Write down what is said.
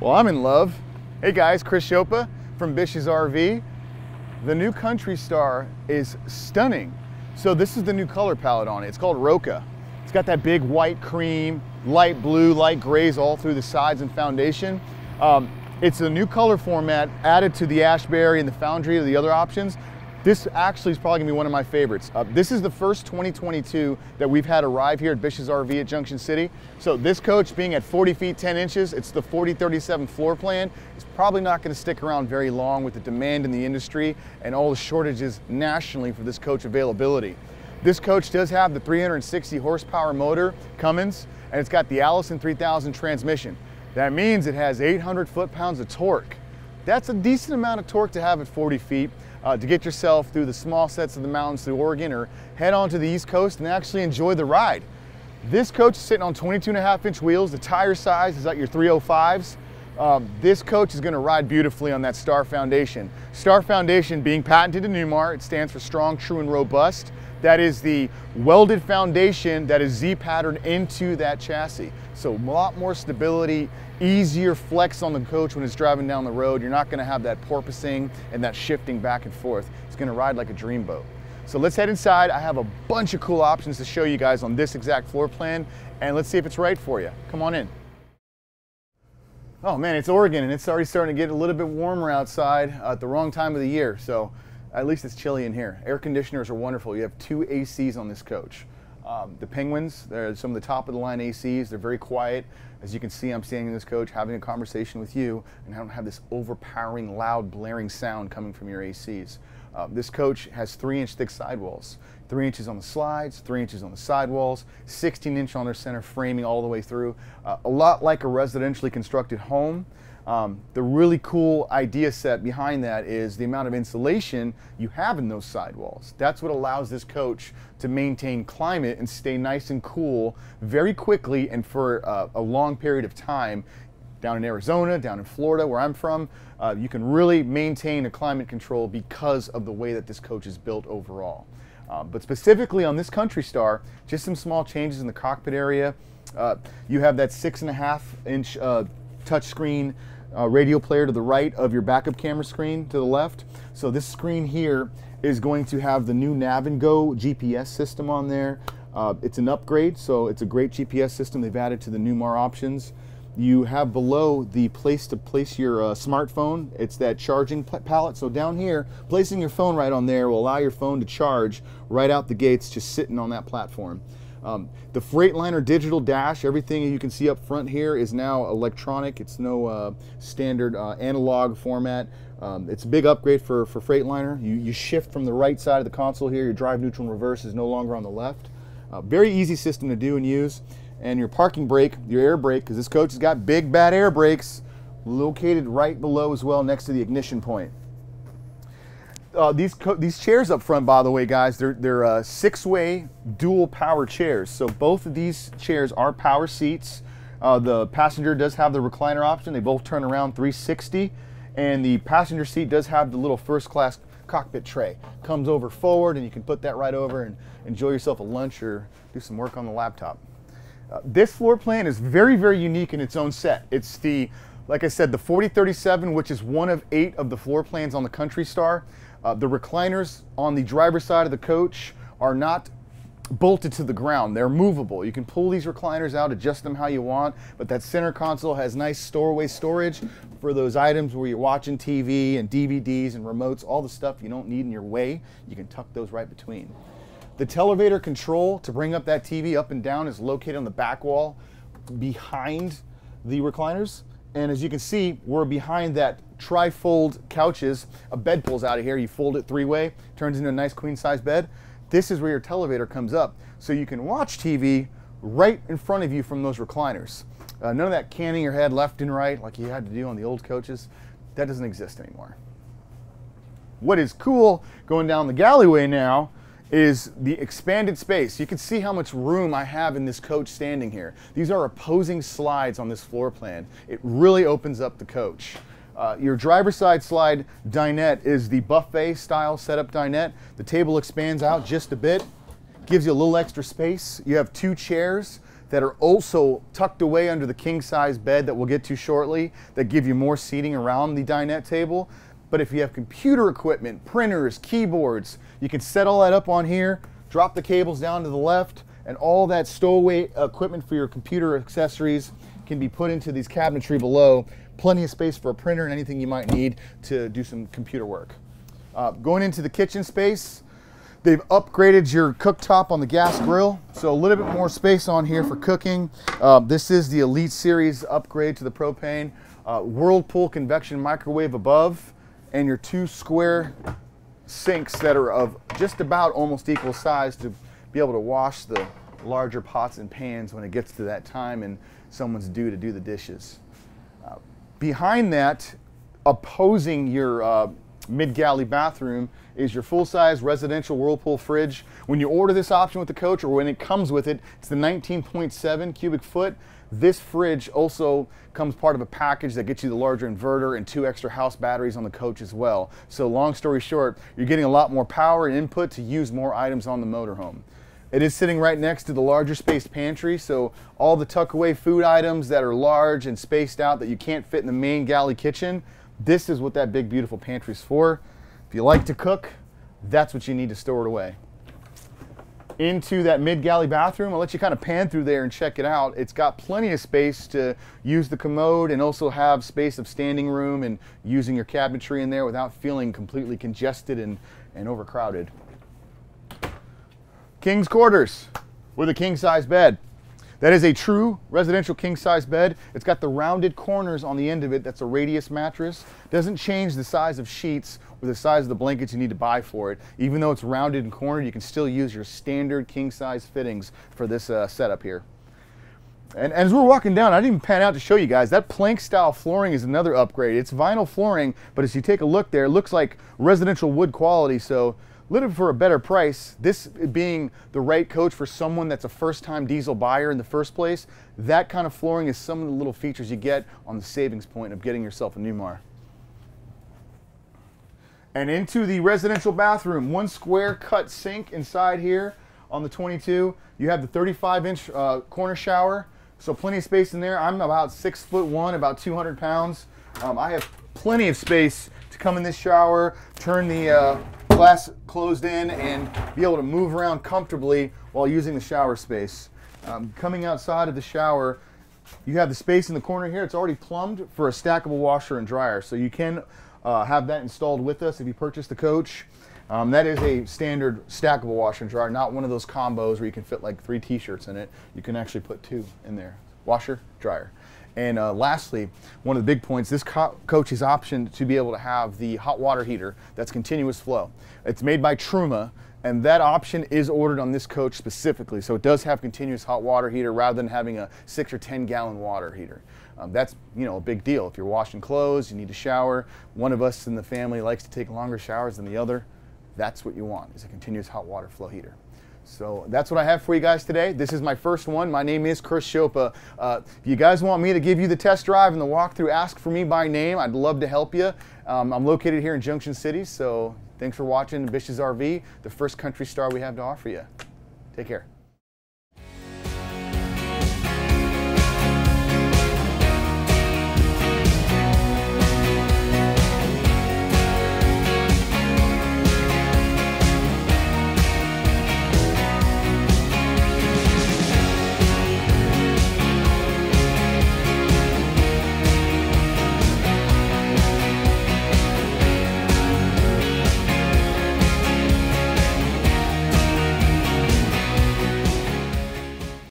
Well, I'm in love. Hey guys, cSzopa from BISH'S RV. The new Kountry Star is stunning. So this is the new color palette on it. It's called Roca. It's got that big white cream, light blue, light grays all through the sides and foundation. It's a new color format added to the Ashberry and the Foundry or the other options. This actually is probably gonna be one of my favorites. This is the first 2022 that we've had arrive here at BISH'S RV at Junction City. So this coach being at 40 feet 10 inches, it's the 4037 floor plan. It's probably not gonna stick around very long with the demand in the industry and all the shortages nationally for this coach availability. This coach does have the 360 horsepower motor, Cummins, and it's got the Allison 3000 transmission. That means it has 800 foot-pounds of torque. That's a decent amount of torque to have at 40 feet. To get yourself through the small sets of the mountains through Oregon, or head on to the East Coast and actually enjoy the ride. This coach is sitting on 22.5-inch wheels. The tire size is at your 305s. This coach is going to ride beautifully on that Star Foundation. Star Foundation being patented in Newmar, it stands for strong, true, and robust. That is the welded foundation that is Z-patterned into that chassis. So a lot more stability, easier flex on the coach when it's driving down the road. You're not gonna have that porpoising and that shifting back and forth. It's gonna ride like a dreamboat. So let's head inside. I have a bunch of cool options to show you guys on this exact floor plan, and let's see if it's right for you. Come on in. Oh man, it's Oregon and it's already starting to get a little bit warmer outside at the wrong time of the year. So at least it's chilly in here. Air conditioners are wonderful. You have 2 ACs on this coach. The Penguins, they're some of the top of the line ACs. They're very quiet. As you can see, I'm standing in this coach having a conversation with you, and I don't have this overpowering, loud, blaring sound coming from your ACs. This coach has 3-inch thick sidewalls. 3 inches on the slides, 3 inches on the sidewalls, 16-inch on their center framing all the way through. A lot like a residentially constructed home. The really cool idea set behind that is the amount of insulation you have in those sidewalls. That's what allows this coach to maintain climate and stay nice and cool very quickly and for a long period of time. Down in Arizona, down in Florida, where I'm from, you can really maintain a climate control because of the way that this coach is built overall. But specifically on this Kountry Star, just some small changes in the cockpit area. You have that 6.5-inch touchscreen radio player to the right of your backup camera screen to the left. So this screen here is going to have the new Nav and Go GPS system on there. It's an upgrade, so it's a great GPS system they've added to the Newmar options. You have below the place to place your smartphone. It's that charging pallet. So down here, placing your phone right on there will allow your phone to charge right out the gates just sitting on that platform. The Freightliner digital dash, everything you can see up front here is now electronic. It's no standard analog format. It's a big upgrade for Freightliner. You shift from the right side of the console here. Your drive, neutral, and reverse is no longer on the left. Very easy system to do and use. And your parking brake, your air brake, because this coach has got big bad air brakes located right below as well next to the ignition point. These chairs up front, by the way, guys, they're 6-way dual power chairs. So both of these chairs are power seats. The passenger does have the recliner option. They both turn around 360, and the passenger seat does have the little first class cockpit tray. Comes over forward, and you can put that right over and enjoy yourself a lunch or do some work on the laptop. This floor plan is very, very unique in its own set. It's the, like I said, the 4037, which is one of 8 of the floor plans on the Kountry Star. The recliners on the driver's side of the coach are not bolted to the ground. They're movable. You can pull these recliners out, adjust them how you want, but that center console has nice storeway storage for those items where you're watching TV and DVDs and remotes, all the stuff you don't need in your way. You can tuck those right between. The televator control to bring up that TV up and down is located on the back wall behind the recliners. And as you can see, we're behind that tri-fold couches. A bed pulls out of here. You fold it 3-way, turns into a nice queen-size bed. This is where your televator comes up. So you can watch TV right in front of you from those recliners. None of that canning your head left and right like you had to do on the old coaches. That doesn't exist anymore. What is cool going down the galleyway now is the expanded space. You can see how much room I have in this coach standing here. These are opposing slides on this floor plan. It really opens up the coach. Your driver's side slide dinette is the buffet style setup dinette. The table expands out just a bit, gives you a little extra space. You have 2 chairs that are also tucked away under the king-size bed that we'll get to shortly, that give you more seating around the dinette table. But if you have computer equipment, printers, keyboards, you can set all that up on here, drop the cables down to the left, and all that stowaway equipment for your computer accessories can be put into these cabinetry below. Plenty of space for a printer and anything you might need to do some computer work. Going into the kitchen space, they've upgraded your cooktop on the gas grill, so a little bit more space on here for cooking. This is the Elite Series upgrade to the propane. Whirlpool convection microwave above, and your 2 square sinks that are of just about almost equal size to be able to wash the larger pots and pans when it gets to that time and someone's due to do the dishes. Behind that, opposing your mid-galley bathroom, is your full-size residential Whirlpool fridge. When you order this option with the coach, or when it comes with it, it's the 19.7 cubic foot. This fridge also comes part of a package that gets you the larger inverter and 2 extra house batteries on the coach as well. So long story short, you're getting a lot more power and input to use more items on the motorhome. It is sitting right next to the larger spaced pantry, so all the tuck-away food items that are large and spaced out that you can't fit in the main galley kitchen, this is what that big beautiful pantry is for. If you like to cook, that's what you need to store it away. Into that mid-galley bathroom, I'll let you kind of pan through there and check it out. It's got plenty of space to use the commode and also have space of standing room and using your cabinetry in there without feeling completely congested and overcrowded. King's quarters with a king-size bed. That is a true residential king-size bed. It's got the rounded corners on the end of it. That's a radius mattress. Doesn't change the size of sheets or the size of the blankets you need to buy for it. Even though it's rounded and cornered, you can still use your standard king-size fittings for this setup here. And as we're walking down, I didn't even pan out to show you guys, that plank style flooring is another upgrade. It's vinyl flooring, but as you take a look there, it looks like residential wood quality, so little for a better price. This being the right coach for someone that's a first-time diesel buyer in the first place, that kind of flooring is some of the little features you get on the savings point of getting yourself a Newmar. And into the residential bathroom, 1 square cut sink inside here on the 22. You have the 35-inch corner shower, so plenty of space in there. I'm about 6'1", about 200 pounds. I have plenty of space to come in this shower, turn the glass closed in, and be able to move around comfortably while using the shower space. Coming outside of the shower, you have the space in the corner here. It's already plumbed for a stackable washer and dryer, so you can have that installed with us if you purchase the coach. That is a standard stackable washer and dryer, not one of those combos where you can fit like 3 t-shirts in it. You can actually put 2 in there. Washer, dryer. And lastly, one of the big points, this coach is optioned to be able to have the hot water heater that's continuous flow. It's made by Truma, and that option is ordered on this coach specifically. So it does have continuous hot water heater rather than having a 6 or 10 gallon water heater. That's, you know, a big deal. If you're washing clothes, you need to shower, one of us in the family likes to take longer showers than the other, that's what you want, is a continuous hot water flow heater. So that's what I have for you guys today. This is my first one. My name is cSzopa. If you guys want me to give you the test drive and the walkthrough, ask for me by name. I'd love to help you. I'm located here in Junction City, so thanks for watching BISH'S RV, the first Country Star we have to offer you. Take care.